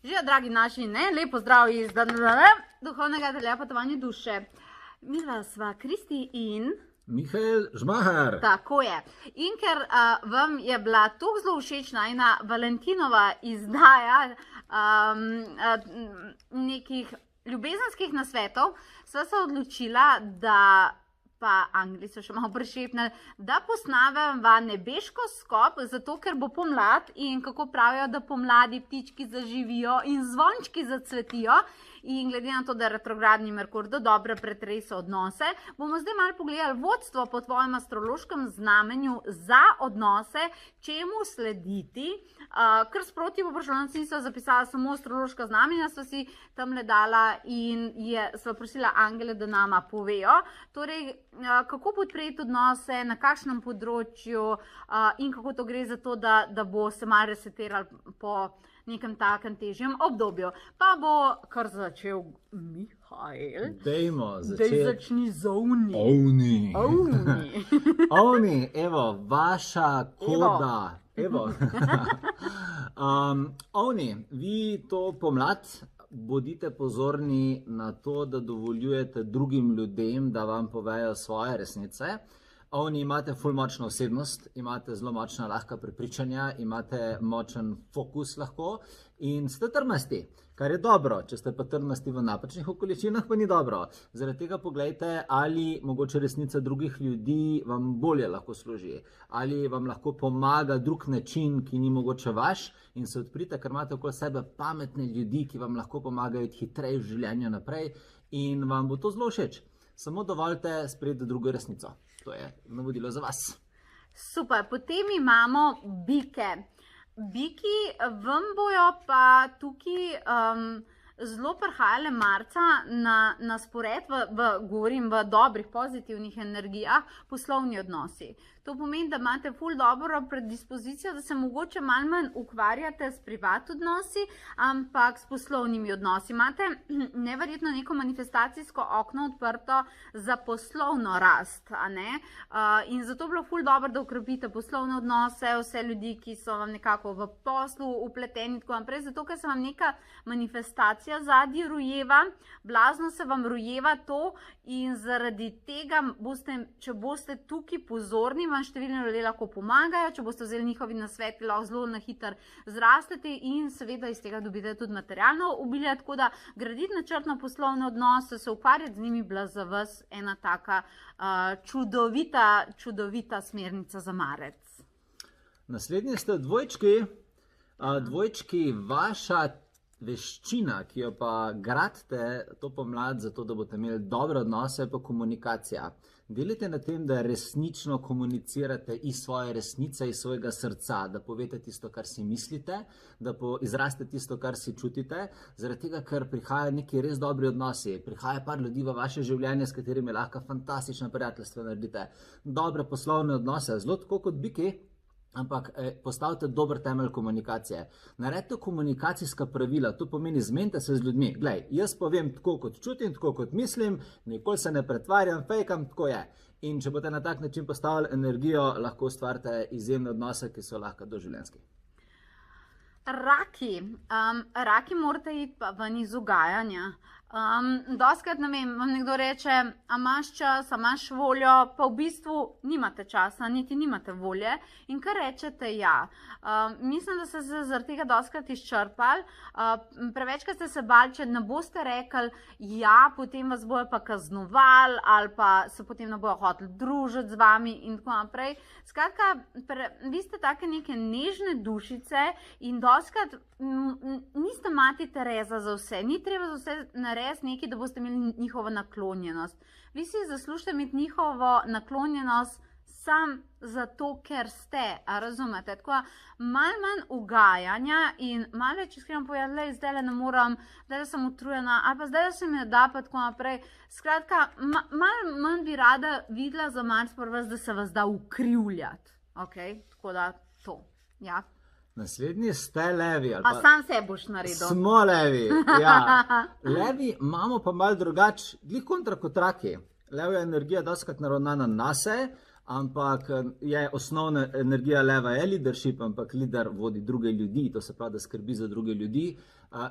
Živijo, dragi naši, lepo zdrav iz duhovnega telepotovanja duše. Midva sva Kristi in Mihael Žmahar. Tako je. In ker vam je bila tako zelo všeč najina Valentinova izdaja nekih ljubezenskih nasvetov, sva se odločila, da pa Angli so še malo prešepnili, da posnavava nebeško skop, zato ker bo pomlad in kako pravijo, da pomladi ptički zaživijo in zvončki zacvetijo. In glede na to, da retrogradni Merkur dobro pretresa odnose, bomo zdaj malo pogledali vodstvo po tvojem astrološkem znamenju za odnose, čemu slediti. Kar sproti po vprašalnici nisva zapisala samo astrološka znamenja, sva si tam le dala in sva prosila angele, da nama povejo. Torej, kako podpreti odnose, na kakšnem področju in kako to gre za to, da bo se malo resetirali po nekem takem težjem obdobju. Pa bo kar začel Mihael. Dejmo začeti. Dej začni z ovni. Ovni. Ovni, evo, vaša koda. Evo. Ovni, vi to pomlad bodite pozorni na to, da dovoljujete drugim ljudem, da vam povejo svoje resnice. Ovni, imate ful močno osebnost, imate zelo močna lahka prepričanja, imate močen fokus lahko in ste trmasti, kar je dobro. Če ste pa trmasti v napačnih okoliščinah, pa ni dobro. Zaradi tega pogledajte, ali mogoče resnica drugih ljudi vam bolje lahko služi, ali vam lahko pomaga drug način, ki ni mogoče vaš, in se odprite, ker imate okoli sebe pametne ljudi, ki vam lahko pomagajo hitreje v življenju naprej in vam bo to zelo všeč. Samo dovolite sprejeti drugo resnico. To je navodilo za vas. Super, potem imamo bike. Biki vam bojo pa tukaj zelo prihajale marca na spored, govorim v dobrih, pozitivnih energijah, poslovni odnosi. To pomeni, da imate ful dobro predispozicijo, da se mogoče malo manj ukvarjate s privat odnosi, ampak s poslovnimi odnosi. Imate neverjetno neko manifestacijsko okno odprto za poslovno rast, a ne? In zato je bilo ful dobro, da ukrepite poslovne odnose, vse ljudi, ki so vam nekako v poslu upleteni, tako naprej, zato ker se vam neka manifestacija zadnji rojeva, blazno se vam rojeva to in zaradi tega boste, če boste tukaj pozorni, vam številni ljudje lahko pomagajo, če boste vzeli njihovi nasveti, lahko zelo na hitro zrastete in seveda iz tega dobite tudi materialno obilje, tako da graditi načrtno poslovne odnose, se ukvarjati z njimi, bila za vas ena taka čudovita smernica za marec. Naslednji ste dvojčki. Dvojčki, vaša veščina, ki jo pa gradite to pomlad, zato da boste imeli dobre odnose, pa komunikacija. Delite na tem, da resnično komunicirate iz svoje resnice, iz svojega srca, da povete tisto, kar si mislite, da izraste tisto, kar si čutite, zaradi tega, ker prihajajo neki res dobri odnosi, prihaja par ljudi v vaše življenje, s katerimi lahko fantastično prijateljstvo naredite, dobre poslovne odnose, zelo tako kot biki, ampak postavite dober temelj komunikacije. Naredite komunikacijska pravila, to pomeni zmenite se z ljudmi. Glej, jaz povem tako, kot čutim, tako, kot mislim, nikoli se ne pretvarjam, fejkam, tako je. In če boste na tak način postavili energijo, lahko ustvarite izjemne odnose, ki so lahko doživljenjski. Raki morate iti pa ven iz ugajanja. Doskrat, ne vem, vam nekdo reče, a imaš čas, a imaš voljo, pa v bistvu nimate časa, niti nimate volje in kar rečete ja. Mislim, da ste se zaradi tega doskrat izčrpali, prevečkrat ste se bali, če ne boste rekli ja, potem vas bojo pa kaznovali ali pa se potem ne bojo hoteli družiti z vami in tako naprej. Skratka, vi ste take neke nežne dušice in doskrat niste mati Tereza za vse, ni treba za vse narediti nekaj, da boste imeli njihovo naklonjenost. Vi si zaslužite imeti njihovo naklonjenost sam zato, ker ste, a razumete? Tako malo manj ugajanja in malo več iskreno povedati, zdaj ne moram, zdaj sem utrujena, ali pa zdaj se mi ne da, pa tako naprej. Skratka, malo manj bi rada videla za marc prvi, da se vas da ukrivljati. Ok, tako da to, ja. Naslednji ste levi. A sam se boš naredil. Smo levi, ja. Levi imamo pa malo drugače, glih kontra kot raki. Levja energija dostakrat naravnana nase, ampak je osnovna energija leva je leadership, ampak lider vodi druge ljudi, to se pravi, da skrbi za druge ljudi.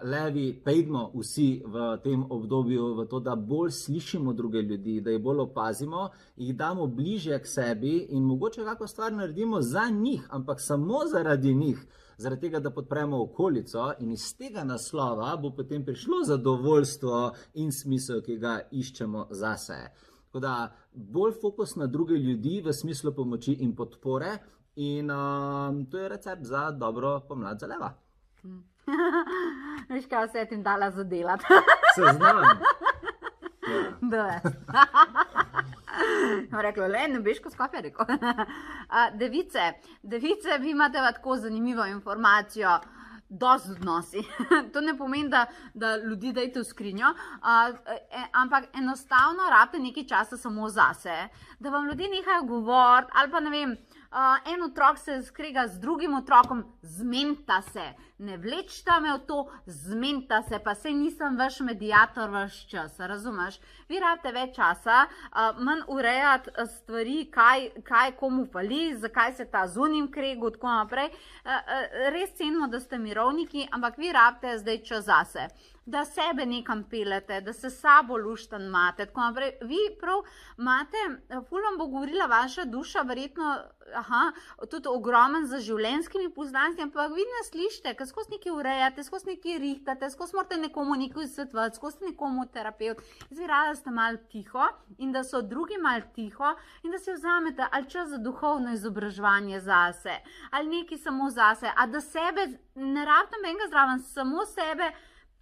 Levi pejdimo vsi v tem obdobju v to, da bolj slišimo druge ljudi, da jih bolj opazimo, jih damo bližje k sebi in mogoče kako stvar naredimo za njih, ampak samo zaradi njih, zaradi tega, da podpremo okolico in iz tega naslova bo potem prišlo zadovoljstvo in smisel, ki ga iščemo zase. Tako da bolj fokus na druge ljudi v smislu pomoči in podpore in to je recept za dobro pomlad za leva. Veš, kaj vse tim dala za delati. Se znam. Da. Rekla, le, ne beš, ko skopja, rekel. Device, vi imate tako zanimivo informacijo, dosti odnosi. To ne pomeni, da ljudi dajte v skrinjo, ampak enostavno rabite nekaj časa samo zase, da vam ljudje nehajo govoriti, ali pa ne vem, en otrok se skrega z drugim otrokom, zmenta se, ne vlečta me v to, zmenta se, pa sej nisem vaš mediator vaš čas, razumeš? Vi rabite več časa, manj urejati stvari, kaj komu fali, zakaj se ta zunim kregu, tako naprej. Res cenimo, da ste mirovniki, ampak vi rabite zdaj čas zase, da sebe nekam pelete, da se sabo luštan imate, tako naprej. Vi prav imate, ful vam bo govorila vaša duša, verjetno, tudi ogromen za življenjskimi poznanstvi, ampak vi ne slišite, ker skozi nekaj urejate, skozi nekaj rihtate, skozi morate nekomu nekaj svetovati, skozi nekomu terapeut. Zdaj rada ste malo tiho in da so drugi malo tiho in da si vzamete ali čas za duhovno izobraževanje zase, ali nekaj samo zase, a da sebe, ne rabite nobenega zraven, samo sebe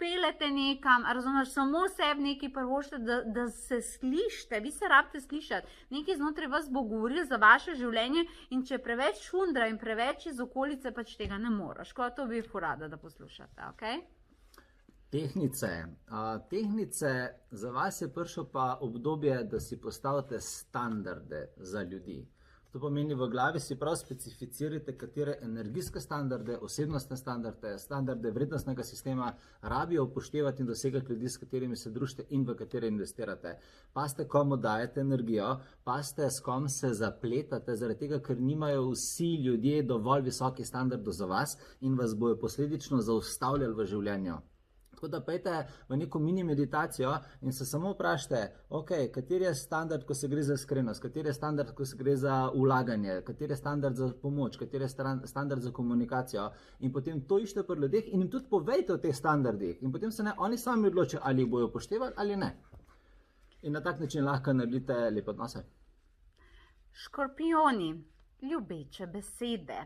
pelete nekam, razumeš, samo sebi nekaj prvošte, da se slišite, vi se rabite slišati, nekaj znotraj vas bo govoril za vaše življenje in če je preveč šundra in preveč iz okolice, pač tega ne moraš, ko to bi rada, da poslušate, ok? Tehnice, za vas je prišlo pa obdobje, da si postavite standarde za ljudi. To pomeni, v glavi si prav specificirate, katere energijske standarde, osebnostne standarde, standarde vrednostnega sistema rabijo upoštevati in dosegati ljudi, s katerimi se družite in v katere investirate. Paste, komu dajete energijo, paste, s kom se zapletate, zaradi tega, ker nimajo vsi ljudje dovolj visoki standardov za vas in vas bojo posledično zaustavljali v življenju. Tako da pejte v neko mini meditacijo in se samo vprašajte, ok, kateri je standard, ko se gre za iskrenost, kateri je standard, ko se gre za ulaganje, kateri je standard za pomoč, kateri je standard za komunikacijo in potem to iščete pri ljudeh in jim tudi povejte o teh standardih in potem se oni sami odločijo, ali jih bojo upoštevali ali ne. In na tak način lahko naredite lepe odnose. Škorpijoni, ljubeče besede.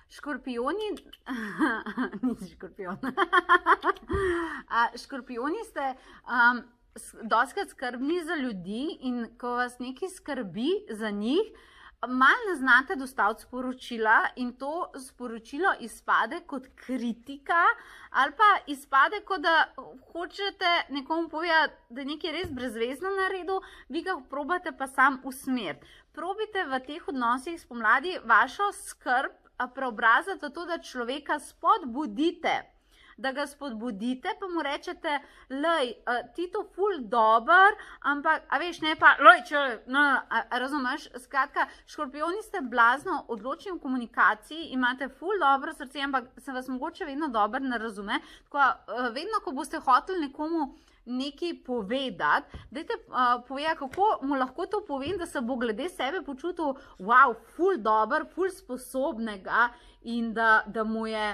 Škorpijoni, nisi škorpijon, škorpijoni ste dostikrat skrbni za ljudi in ko vas nekaj skrbi za njih, malo ne znate dostaviti sporočila in to sporočilo izpade kot kritika ali pa izpade, kot da hočete nekomu povedati, da je nekaj res brezvezno naredil, vi ga probate pa sam usmeriti. Probite v teh odnosih spomladi vašo skrb preobrazati v to, da človeka spodbudite, da ga spodbudite, pa mu rečete, lej, ti to ful dober, ampak, a veš, ne pa, lej, razumeš, skratka, škorpijoni ste blazno odločni v komunikaciji, imate ful dobro srce, ampak se vas mogoče vedno dobro ne razume, tako vedno, ko boste hoteli nekomu nekaj povedati, dajte povedati, kako mu lahko to povem, da se bo glede sebe počutil, wow, ful dober, ful sposobnega in da mu je,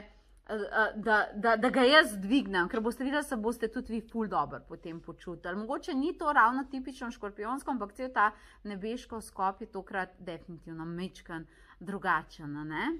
da ga jaz dvignem, ker boste videli, se boste tudi vi ful dober potem počutili. Mogoče ni to ravno tipično škorpijonsko, ampak cel ta nebeško skop je tokrat definitivno mečkan drugačen, ne?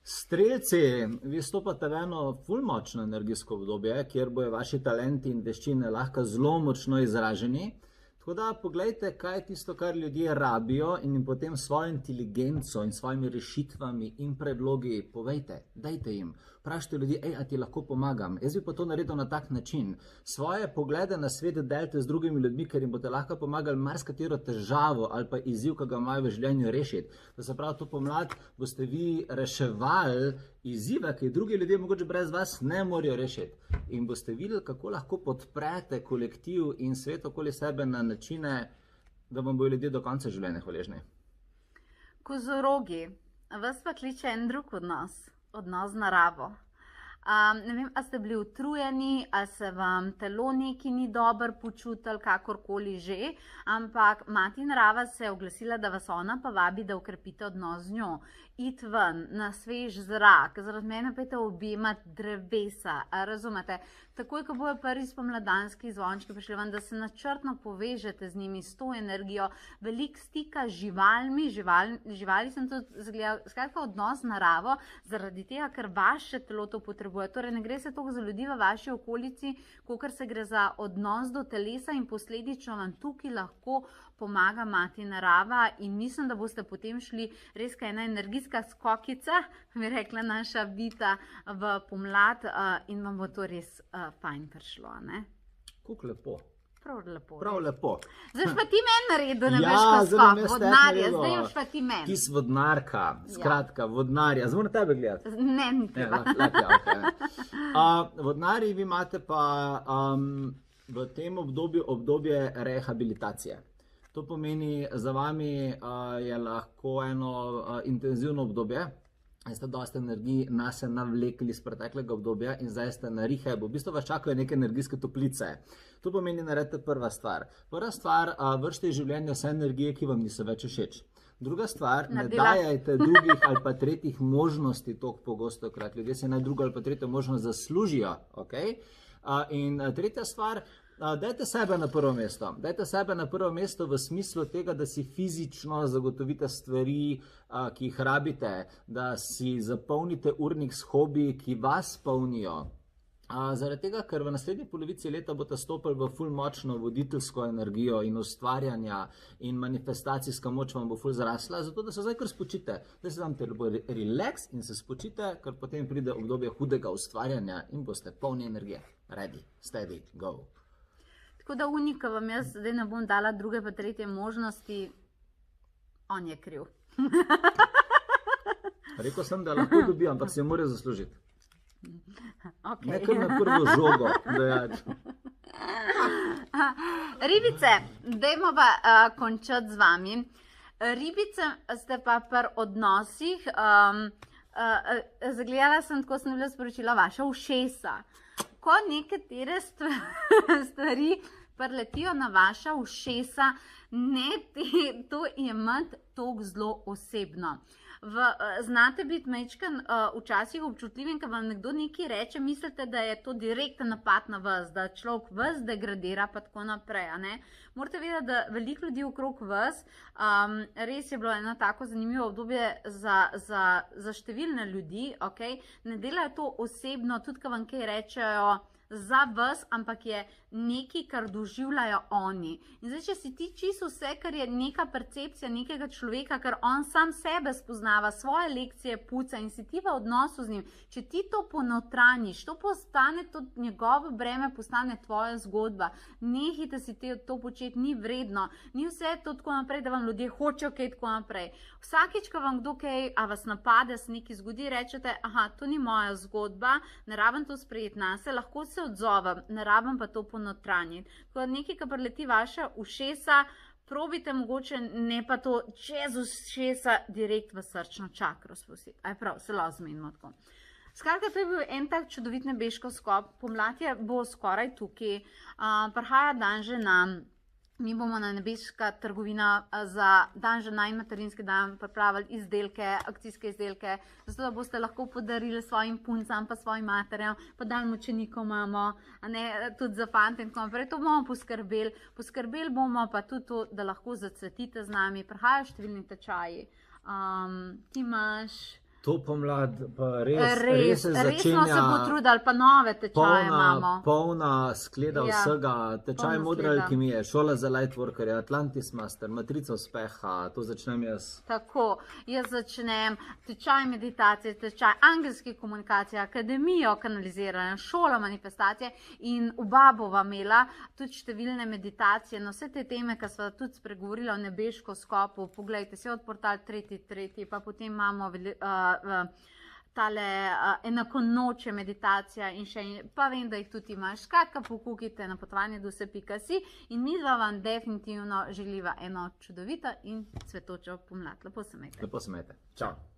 Strelci, vi stopate v eno ful močno energijsko obdobje, kjer bojo vaši talenti in veščine lahko zelo močno izraženi. Tako da poglejte, kaj je tisto, kar ljudje rabijo in jim potem svojo inteligenco in svojimi rešitvami in predlogi povejte, dajte jim. Vprašajte ljudi, a ti lahko pomagam. Jaz bi pa to naredil na tak način. Svoje poglede na svet delite z drugimi ljudmi, ker jim boste lahko pomagali marsikatero težavo ali pa izziv, ki ga imajo v življenju rešiti. To se pravi, to pomlad boste vi reševali izzive, ki drugi ljudje mogoče brez vas ne morejo rešiti. In boste videli, kako lahko podprete kolektiv in svet okoli sebe na načine, da vam bojo ljudje do konca življenja hvaležni. Kozorogi, vas pa kliče en drug odnos z naravo. Ne vem, a ste bili utrujeni, a se vam telo neki ni dobro počutili, kakorkoli že, ampak mati narava se je oglasila, da vas ona pa vabi, da ukrepite odnos z njo. Id ven, na svež zrak, zaradi mene pejte objemati drevesa, razumete? Takoj, ko bojo prvi spomladanski zvončki prišli ven, da se načrtno povežete z njimi, s to energijo, veliko stika z živalmi, živali sem tudi zgledala, skratka odnos z naravo, zaradi tega, ker vaše telo to potrebuje. Torej, ne gre se toliko za ljudi v vaši okolici, kakor se gre za odnos do telesa in posledično vam tukaj lahko pomaga mati narava in mislim, da boste potem šli res ena energijska skokica, bi rekla naša Vita, v pomlad in vam bo to res fajn prišlo, ne? Kako lepo. Prav lepo. Zdaj pa ti meni naredil nebeško skok, vodnarja, zdaj još pa ti meni. Ti si vodnarka, skratka, vodnarja. Zdaj moram tebe gledati. Ne, ni treba. Vodnarji, vi imate pa v tem obdobje rehabilitacije. To pomeni, za vami je lahko eno intenzivno obdobje, ste dosta energij nase navlekli iz preteklega obdobja in zdaj ste na rehabu. V bistvu vas čakajo neke energijske toplice. To pomeni, naredite prva stvar. Prva stvar, vršite iz življenja vse energije, ki vam niso več všeč. Druga stvar, ne dajajte drugih ali pa tretjih možnosti toliko pogosto krat. Ljudje se naj drugo ali pa tretjo možnost zaslužijo. Okay? In tretja stvar, dajte sebe na prvo mesto. Dajte sebe na prvo mesto v smislu tega, da si fizično zagotovite stvari, ki jih rabite, da si zapolnite urnik s hobiji, ki vas polnijo. Zaradi tega, ker v naslednji polovici leta boste stopili v ful močno voditeljsko energijo in ustvarjanja in manifestacijska moč vam bo ful zrasla, zato da se zdaj kar spočite. Da se vam telo relax in se spočite, ker potem pride obdobje hudega ustvarjanja in boste polni energije. Ready, steady, go. Tako da unika vam jaz zdaj ne bom dala druge pa tretje možnosti, on je kriv. Rekel sem, da lahko dobi, ampak se mora zaslužiti. Okay. Nekaj na prvo žogo. Ribice, dajmo pa končati z vami. Ribice ste pa pri odnosih, zagledala sem, tako sem bila sporočila vaša ušesa. Ko nekatere stvari preletijo na vaša ušesa, ne to imeti toliko zelo osebno. Znate biti majčken včasih občutljivim, ko vam nekdo nekaj reče, mislite, da je to direkten napad na vas, da človek vas degradira pa tako naprej. Morate vedeti, da veliko ljudi okrog vas, res je bilo eno tako zanimivo obdobje za številne ljudi, okay? Ne delajo to osebno, tudi ko vam kaj rečejo za vas, ampak je nekaj, kar doživljajo oni. In zdaj, če si ti čisto vse, kar je neka percepcija nekega človeka, ker on sam sebe spoznava, svoje lekcije puca in si ti v odnosu z njim, če ti to ponotraniš, to postane, to njegovo breme postane tvoja zgodba. Nehajte si to početi, ni vredno, ni vse to tako naprej, da vam ljudje hočejo kaj tako naprej. Vsakič, ko vam kdo kaj, a vas napade, se nekaj zgodi, rečete, aha, to ni moja zgodba, ne rabim to sprejeti nase, lahko se odzovem, ne rabim pa to ponotranjiti. Tako da nekaj, kar preleti vaša ušesa, probite mogoče ne pa to čez ušesa direkt v srčno čakro spustiti. Aj prav, se lahko zmenimo tako. Skratka, to je bil en tak čudovit nebeško skop. Pomlad bo skoraj tukaj. Prihaja dan žena. Mi bomo na Nebeška trgovina za dan žena in materinski dan pripravili izdelke, akcijske izdelke, zato da boste lahko podarili svojim puncam pa svojim materjem, pa dan mučenikom imamo, tudi za fante in tako naprej. To bomo poskrbeli. Poskrbeli bomo pa tudi to, da lahko zacvetite z nami. Prihajajo številni tečaji. Ti imaš... To pomlad pa res se začenja. Resno se potrudili, pa nove tečaje imamo. Polna skleda vsega, tečaj modre alkimije, šola za lightworkerje, Atlantis Master, matrica uspeha, to začnem jaz. Tako, jaz začnem tečaj meditacije, tečaj angelske komunikacije, akademijo kanaliziranja, šolo manifestacije in oba bova imela tudi številne meditacije na vse te teme, ki sva tudi spregovorila o nebeško skopu. Poglejte, se od portal 3.3, pa potem imamo tale enako noče meditacija in še, pa vem, da jih tudi imaš. Skratka, pokukite na potovanje do vse.si in mi vam definitivno želiva eno čudovito in cvetočo pomlad. Lepo se imejte. Lepo se imejte. Čau.